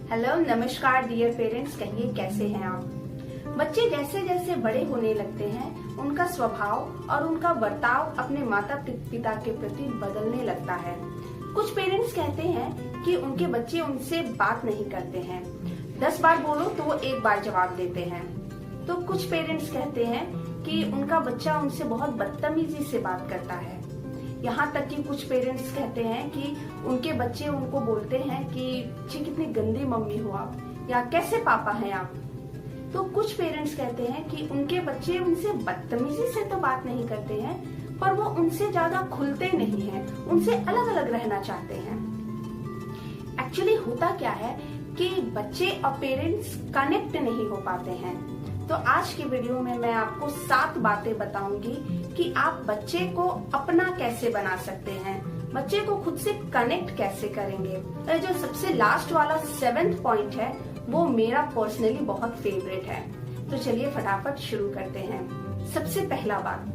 Hello नमस्कार dear parents, कहिए कैसे हैं आप। बच्चे जैसे जैसे बड़े होने लगते हैं उनका स्वभाव और उनका बर्ताव अपने माता पिता के प्रति बदलने लगता है। कुछ पेरेंट्स कहते हैं कि उनके बच्चे उनसे बात नहीं करते हैं, 10 बार बोलो तो वो 1 बार जवाब देते हैं। तो कुछ पेरेंट्स कहते हैं कि उनका बच्चा उनसे बहुत बदतमीजी से बात करता है। यहाँ तक कि कुछ पेरेंट्स कहते हैं कि उनके बच्चे उनको बोलते हैं कि जी कितनी गंदी मम्मी हो आप, या कैसे पापा हैं आप। तो कुछ पेरेंट्स कहते हैं कि उनके बच्चे उनसे बदतमीजी से तो बात नहीं करते हैं, पर वो उनसे ज्यादा खुलते नहीं हैं, उनसे अलग अलग रहना चाहते हैं। एक्चुअली होता क्या है कि बच्चे और पेरेंट्स कनेक्ट नहीं हो पाते हैं। तो आज के वीडियो में मैं आपको 7 बातें बताऊंगी कि आप बच्चे को अपना कैसे बना सकते हैं, बच्चे को खुद से कनेक्ट कैसे करेंगे। और जो सबसे लास्ट वाला 7th पॉइंट है वो मेरा पर्सनली बहुत फेवरेट है। तो चलिए फटाफट शुरू करते हैं। सबसे पहला बात,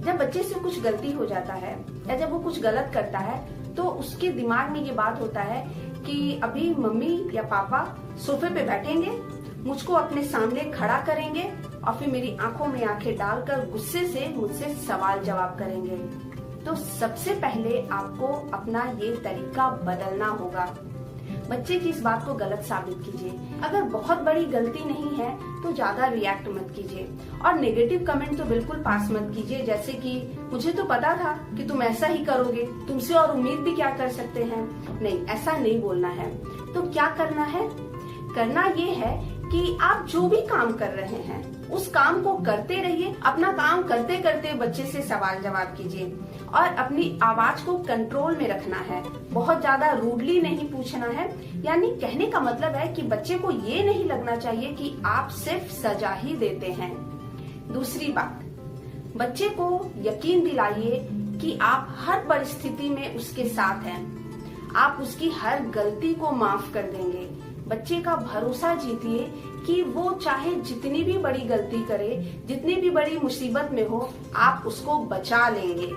जब बच्चे से कुछ गलती हो जाता है या जब वो कुछ गलत करता है तो उसके दिमाग में ये बात होता है कि अभी मम्मी या पापा सोफे पे बैठेंगे, मुझको अपने सामने खड़ा करेंगे और फिर मेरी आंखों में आंखें डालकर गुस्से से मुझसे सवाल जवाब करेंगे। तो सबसे पहले आपको अपना ये तरीका बदलना होगा। बच्चे की इस बात को गलत साबित कीजिए। अगर बहुत बड़ी गलती नहीं है तो ज्यादा रिएक्ट मत कीजिए और नेगेटिव कमेंट तो बिल्कुल पास मत कीजिए, जैसे कि मुझे तो पता था कि तुम ऐसा ही करोगे, तुमसे और उम्मीद भी क्या कर सकते हैं। नहीं, ऐसा नहीं बोलना है। तो क्या करना है? करना ये है कि आप जो भी काम कर रहे हैं उस काम को करते रहिए। अपना काम करते करते बच्चे से सवाल जवाब कीजिए और अपनी आवाज को कंट्रोल में रखना है। बहुत ज्यादा रूडली नहीं पूछना है। यानी कहने का मतलब है कि बच्चे को ये नहीं लगना चाहिए कि आप सिर्फ सजा ही देते हैं। दूसरी बात, बच्चे को यकीन दिलाइए कि आप हर परिस्थिति में उसके साथ हैं। आप उसकी हर गलती को माफ कर देंगे। बच्चे का भरोसा जीतिए कि वो चाहे जितनी भी बड़ी गलती करे, जितनी भी बड़ी मुसीबत में हो, आप उसको बचा लेंगे।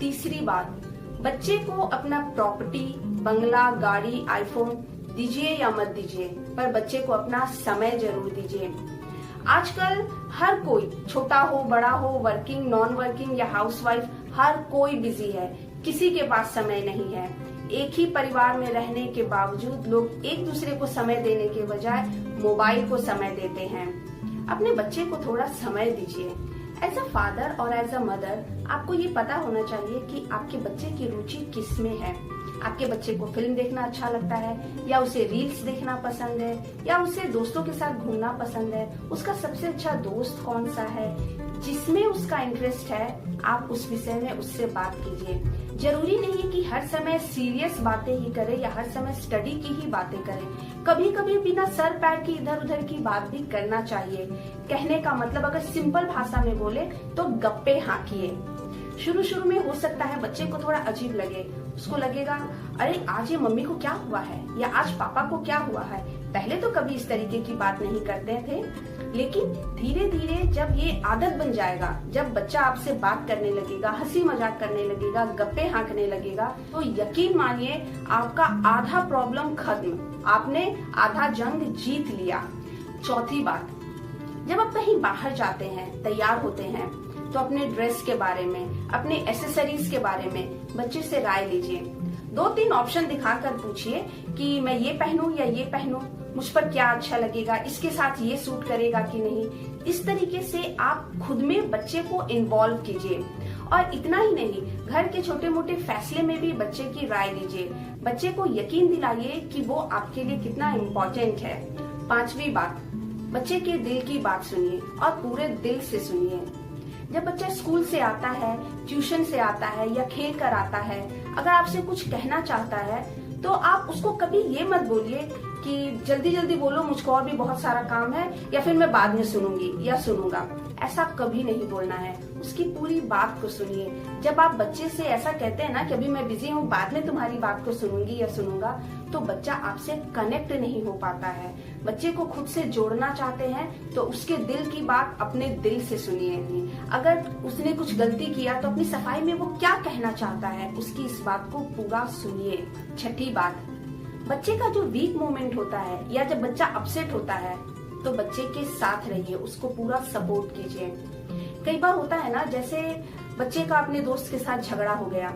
तीसरी बात, बच्चे को अपना प्रॉपर्टी, बंगला, गाड़ी, आईफोन दीजिए या मत दीजिए, पर बच्चे को अपना समय जरूर दीजिए। आजकल हर कोई, छोटा हो बड़ा हो, वर्किंग, नॉन वर्किंग या हाउसवाइफ, हर कोई बिजी है, किसी के पास समय नहीं है। एक ही परिवार में रहने के बावजूद लोग एक दूसरे को समय देने के बजाय मोबाइल को समय देते हैं। अपने बच्चे को थोड़ा समय दीजिए। एज अ फादर और एज अ मदर आपको ये पता होना चाहिए कि आपके बच्चे की रुचि किस में है। आपके बच्चे को फिल्म देखना अच्छा लगता है, या उसे रील्स देखना पसंद है, या उसे दोस्तों के साथ घूमना पसंद है। उसका सबसे अच्छा दोस्त कौन सा है, जिसमें उसका इंटरेस्ट है, आप उस विषय में उससे बात कीजिए। जरूरी नहीं है कि हर समय सीरियस बातें ही करे या हर समय स्टडी की ही बातें करे। कभी कभी बिना सर पैर की इधर उधर की बात भी करना चाहिए। कहने का मतलब अगर सिंपल भाषा में बोले तो गप्पे हाँकिए। शुरू में हो सकता है बच्चे को थोड़ा अजीब लगे, उसको लगेगा अरे आज ये मम्मी को क्या हुआ है, या आज पापा को क्या हुआ है। पहले तो कभी इस तरीके की बात नहीं करते थे, लेकिन धीरे धीरे जब ये आदत बन जाएगा, जब बच्चा आपसे बात करने लगेगा, हंसी मजाक करने लगेगा, गप्पे हाँकने लगेगा, तो यकीन मानिए आपका आधा प्रॉब्लम खत्म, आपने आधा जंग जीत लिया। चौथी बात, जब आप कहीं बाहर जाते हैं, तैयार होते हैं, तो अपने ड्रेस के बारे में, अपने एसेसरीज के बारे में बच्चे से राय लीजिए। 2-3 ऑप्शन दिखाकर पूछिए कि मैं ये पहनूं या ये पहनूं, मुझ पर क्या अच्छा लगेगा, इसके साथ ये सूट करेगा कि नहीं। इस तरीके से आप खुद में बच्चे को इन्वॉल्व कीजिए। और इतना ही नहीं, घर के छोटे मोटे फैसले में भी बच्चे की राय लीजिए। बच्चे को यकीन दिलाइए कि वो आपके लिए कितना इम्पोर्टेंट है। 5वीं बात, बच्चे के दिल की बात सुनिए और पूरे दिल से सुनिए। जब बच्चा स्कूल से आता है, ट्यूशन से आता है या खेल कर आता है, अगर आपसे कुछ कहना चाहता है तो आप उसको कभी ये मत बोलिए कि जल्दी जल्दी बोलो, मुझको और भी बहुत सारा काम है, या फिर मैं बाद में सुनूंगी या सुनूंगा। ऐसा कभी नहीं बोलना है। उसकी पूरी बात को सुनिए। जब आप बच्चे से ऐसा कहते हैं ना कि अभी मैं बिजी हूँ, बाद में तुम्हारी बात को सुनूंगी या सुनूंगा, तो बच्चा आपसे कनेक्ट नहीं हो पाता है। बच्चे को खुद से जोड़ना चाहते हैं तो उसके दिल की बात अपने दिल से सुनिए। अगर उसने कुछ गलती किया तो अपनी सफाई में वो क्या कहना चाहता है, उसकी इस बात को पूरा सुनिए। 6ठी बात, बच्चे का जो वीक मोमेंट होता है या जब बच्चा अपसेट होता है तो बच्चे के साथ रहिए, उसको पूरा सपोर्ट कीजिए। कई बार होता है ना, जैसे बच्चे का अपने दोस्त के साथ झगड़ा हो गया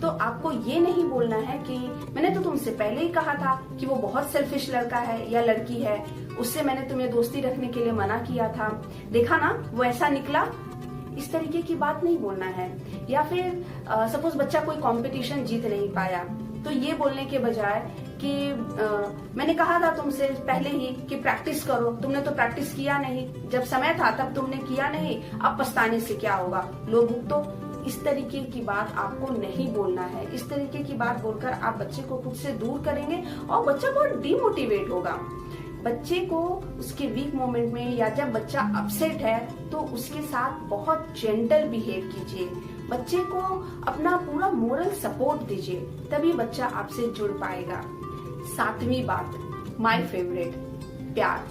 तो आपको ये नहीं बोलना है कि मैंने तो तुमसे पहले ही कहा था कि वो बहुत सेल्फिश लड़का है या लड़की है, उससे मैंने तुम्हें दोस्ती रखने के लिए मना किया था, देखा ना वो ऐसा निकला। इस तरीके की बात नहीं बोलना है। या फिर सपोज बच्चा कोई कंपटीशन जीत नहीं पाया तो ये बोलने के बजाय कि मैंने कहा था तुमसे पहले ही कि प्रैक्टिस करो, तुमने तो प्रैक्टिस किया नहीं, जब समय था तब तुमने किया नहीं, अब पछताने से क्या होगा, लो भुगतो। इस तरीके की बात आपको नहीं बोलना है। इस तरीके की बात बोलकर आप बच्चे को खुद से दूर करेंगे और बच्चा बहुत डिमोटिवेट होगा। बच्चे को उसके वीक मोमेंट में या जब बच्चा अपसेट है तो उसके साथ बहुत जेंटल बिहेव कीजिए, बच्चे को अपना पूरा मोरल सपोर्ट दीजिए, तभी बच्चा आपसे जुड़ पाएगा। 7वीं बात, माय फेवरेट, प्यार।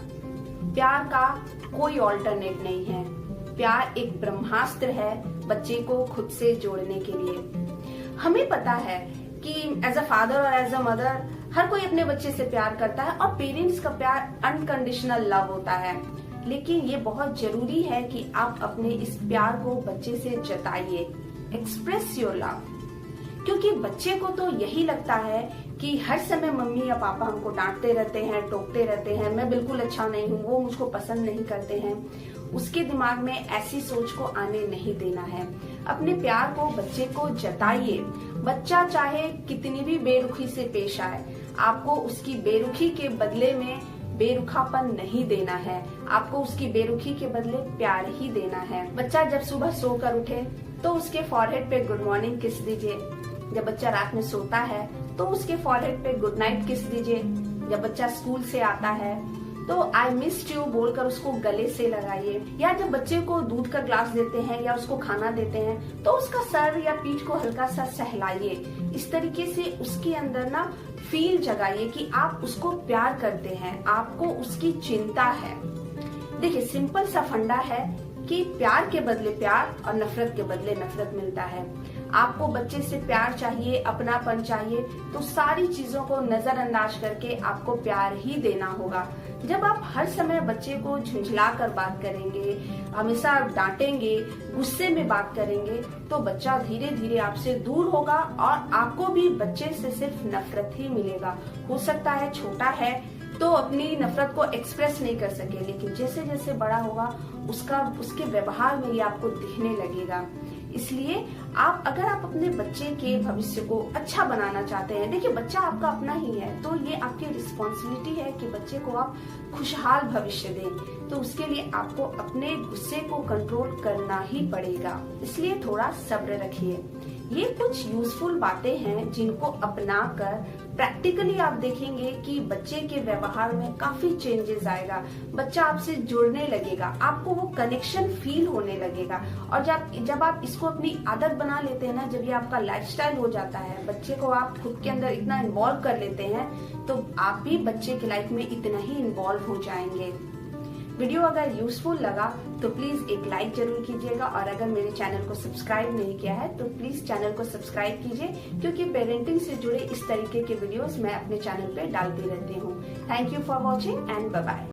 प्यार का कोई ऑल्टरनेट नहीं है। प्यार एक ब्रह्मास्त्र है बच्चे को खुद से जोड़ने के लिए। हमें पता है कि एज अ फादर और एज अ मदर हर कोई अपने बच्चे से प्यार करता है और पेरेंट्स का प्यार अनकंडीशनल लव होता है, लेकिन ये बहुत जरूरी है कि आप अपने इस प्यार को बच्चे से जताइए। एक्सप्रेस योर लव, क्योंकि बच्चे को तो यही लगता है कि हर समय मम्मी या पापा हमको डांटते रहते हैं, टोकते रहते हैं, मैं बिल्कुल अच्छा नहीं हूँ, वो मुझको पसंद नहीं करते हैं। उसके दिमाग में ऐसी सोच को आने नहीं देना है। अपने प्यार को बच्चे को जताइए। बच्चा चाहे कितनी भी बेरुखी से पेश आए, आपको उसकी बेरुखी के बदले में बेरुखापन नहीं देना है, आपको उसकी बेरुखी के बदले प्यार ही देना है। बच्चा जब सुबह सोकर उठे तो उसके फॉरहेड पे गुड मॉर्निंग किस दीजिए। जब बच्चा रात में सोता है तो उसके फॉरहेड पे गुड नाइट किस दीजिए। जब बच्चा स्कूल से आता है तो आई मिस्ड यू बोलकर उसको गले से लगाइए। या जब बच्चे को दूध का ग्लास देते हैं या उसको खाना देते हैं तो उसका सर या पीठ को हल्का सा सहलाइए। इस तरीके से उसके अंदर ना फील जगाइए कि आप उसको प्यार करते हैं, आपको उसकी चिंता है। देखिए, सिंपल सा फंडा है कि प्यार के बदले प्यार और नफरत के बदले नफरत मिलता है। आपको बच्चे से प्यार चाहिए, अपनापन चाहिए, तो सारी चीजों को नजरअंदाज करके आपको प्यार ही देना होगा। जब आप हर समय बच्चे को झुंझला कर बात करेंगे, हमेशा डांटेंगे, गुस्से में बात करेंगे, तो बच्चा धीरे धीरे आपसे दूर होगा और आपको भी बच्चे से सिर्फ नफरत ही मिलेगा। हो सकता है छोटा है तो अपनी नफरत को एक्सप्रेस नहीं कर सके, लेकिन जैसे जैसे बड़ा होगा उसके व्यवहार में ये आपको दिखने लगेगा। इसलिए अगर आप अपने बच्चे के भविष्य को अच्छा बनाना चाहते हैं, देखिए बच्चा आपका अपना ही है, तो ये आपकी रिस्पॉन्सिबिलिटी है कि बच्चे को आप खुशहाल भविष्य दें। तो उसके लिए आपको अपने गुस्से को कंट्रोल करना ही पड़ेगा, इसलिए थोड़ा सब्र रखिए। ये कुछ यूजफुल बातें हैं जिनको अपनाकर प्रैक्टिकली आप देखेंगे कि बच्चे के व्यवहार में काफी चेंजेस आएगा। बच्चा आपसे जुड़ने लगेगा, आपको वो कनेक्शन फील होने लगेगा। और जब आप इसको अपनी आदत बना लेते हैं ना, जब ये आपका लाइफस्टाइल हो जाता है, बच्चे को आप खुद के अंदर इतना इन्वॉल्व कर लेते हैं, तो आप भी बच्चे की लाइफ में इतना ही इन्वॉल्व हो जाएंगे। वीडियो अगर यूजफुल लगा तो प्लीज एक लाइक जरूर कीजिएगा, और अगर मेरे चैनल को सब्सक्राइब नहीं किया है तो प्लीज चैनल को सब्सक्राइब कीजिए, क्योंकि पेरेंटिंग से जुड़े इस तरीके के वीडियोस मैं अपने चैनल पे डालती रहती हूँ। Thank you for watching and bye bye.